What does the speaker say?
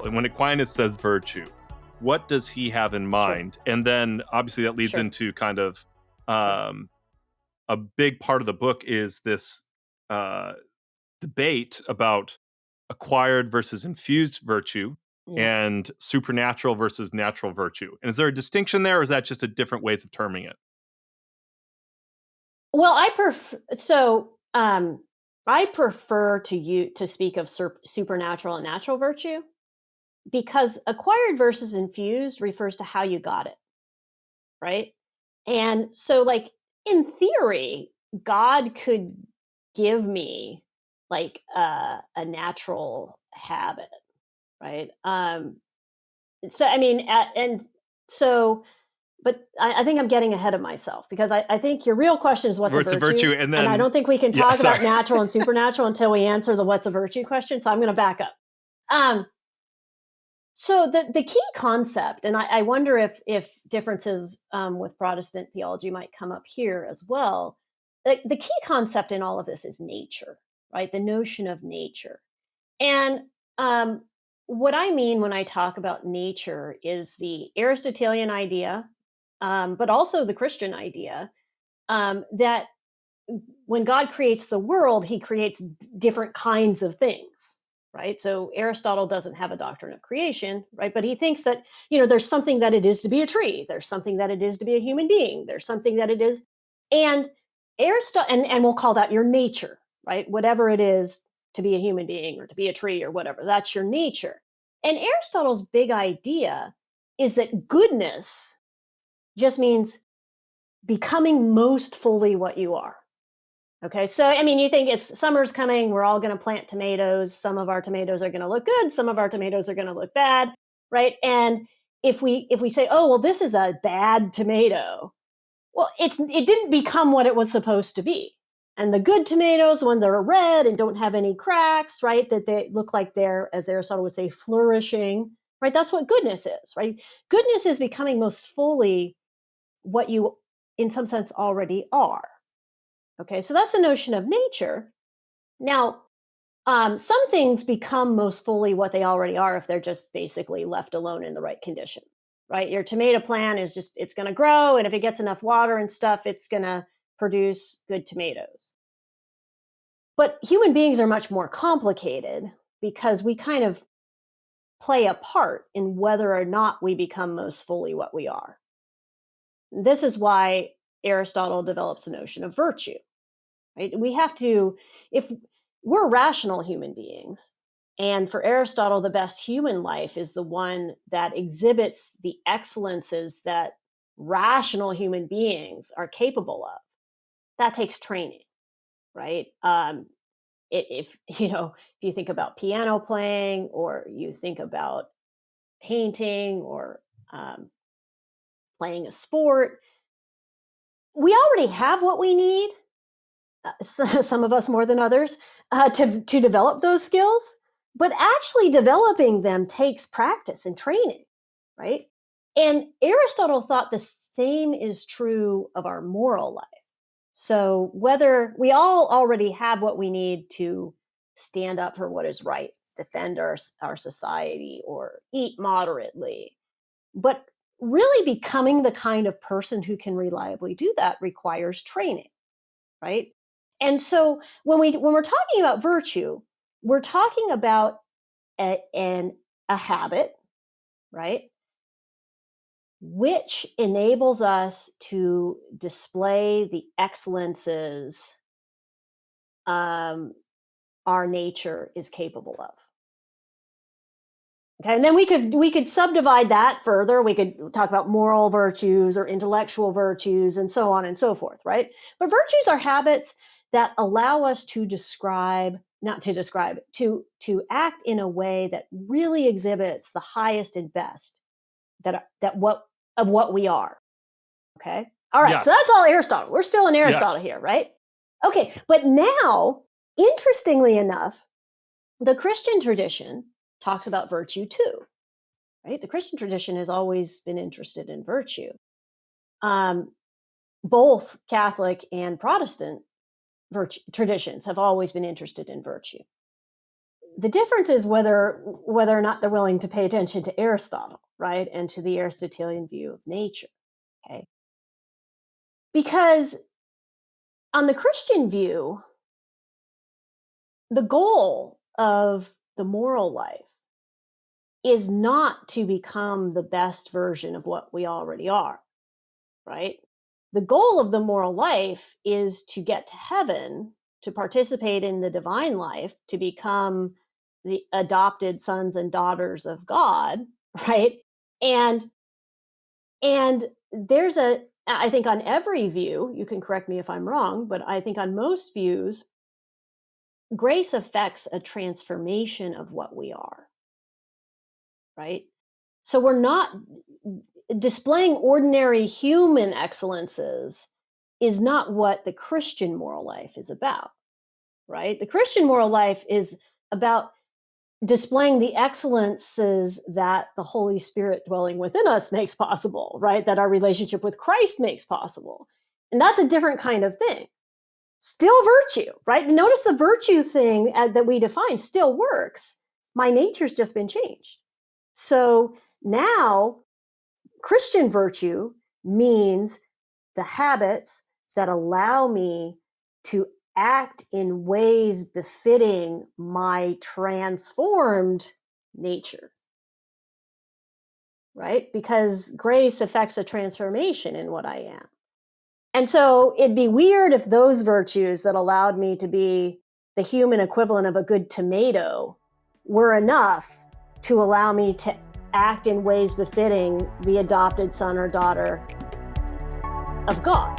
And when Aquinas says virtue, what does he have in mind? Sure. And then obviously that leads into kind of a big part of the book is this debate about acquired versus infused virtue and supernatural versus natural virtue. And is there a distinction there, or is that just a different ways of terming it? Well, I prefer to speak of supernatural and natural virtue, because acquired versus infused refers to how you got it, right? And so, like, in theory, God could give me like a natural habit, right? So I mean, but I think I'm getting ahead of myself, because I think your real question is what's a virtue, and then I don't think we can talk about natural and supernatural until we answer the what's a virtue question. So I'm going to back up. So the key concept, and I wonder if differences with Protestant theology might come up here as well. The key concept in all of this is nature, right? The notion of nature. And what I mean when I talk about nature is the Aristotelian idea, but also the Christian idea, that when God creates the world, he creates different kinds of things, right? So Aristotle doesn't have a doctrine of creation, right? But he thinks that, there's something that it is to be a tree. There's something that it is to be a human being. There's something that it is. And Aristotle, and we'll call that your nature, right? Whatever it is to be a human being or to be a tree or whatever, that's your nature. And Aristotle's big idea is that goodness just means becoming most fully what you are. Okay, so I mean, you think it's summer's coming, we're all going to plant tomatoes. Some of our tomatoes are going to look good, some of our tomatoes are going to look bad, right? And if we say, oh, well, this is a bad tomato, well, it didn't become what it was supposed to be. And the good tomatoes, when they're red and don't have any cracks, right, that they look like they're, as Aristotle would say, flourishing, right? That's what goodness is, right? Goodness is becoming most fully what you, in some sense, already are. Okay, so that's the notion of nature. Now, some things become most fully what they already are if they're just basically left alone in the right condition, right? Your tomato plant is just, it's going to grow, and if it gets enough water and stuff, it's going to produce good tomatoes. But human beings are much more complicated, because we kind of play a part in whether or not we become most fully what we are. This is why Aristotle develops the notion of virtue, right? We have to, if we're rational human beings, and for Aristotle, the best human life is the one that exhibits the excellences that rational human beings are capable of. That takes training, right? If you think about piano playing, or you think about painting, or playing a sport, we already have what we need. Some of us more than others, to develop those skills, but actually developing them takes practice and training, right? And Aristotle thought the same is true of our moral life. So whether we all already have what we need to stand up for what is right, defend our society, or eat moderately, but really becoming the kind of person who can reliably do that requires training, right? And so when we're talking about virtue, we're talking about a habit, right, which enables us to display the excellences our nature is capable of. Okay, and then we could subdivide that further. We could talk about moral virtues or intellectual virtues and so on and so forth, right? But virtues are habits that allow us to act in a way that really exhibits the highest and best of what we are. Okay? All right, yes. So that's all Aristotle. We're still in Aristotle here, right? Okay, but now, interestingly enough, the Christian tradition talks about virtue too, right? The Christian tradition has always been interested in virtue. Both Catholic and Protestant traditions have always been interested in virtue. The difference is whether or not they're willing to pay attention to Aristotle, right? And to the Aristotelian view of nature. Okay. Because on the Christian view, the goal of the moral life is not to become the best version of what we already are, right? The goal of the moral life is to get to heaven, to participate in the divine life, to become the adopted sons and daughters of God, right? And there's I think on every view, you can correct me if I'm wrong, but I think on most views, grace affects a transformation of what we are, right? So we're not displaying ordinary human excellences is not what the Christian moral life is about, right? The Christian moral life is about displaying the excellences that the Holy Spirit dwelling within us makes possible, right? That our relationship with Christ makes possible. And that's a different kind of thing. Still virtue, right? Notice the virtue thing that we define still works. My nature's just been changed. So now Christian virtue means the habits that allow me to act in ways befitting my transformed nature, right? Because grace affects a transformation in what I am. And so it'd be weird if those virtues that allowed me to be the human equivalent of a good tomato were enough to allow me to act in ways befitting the adopted son or daughter of God.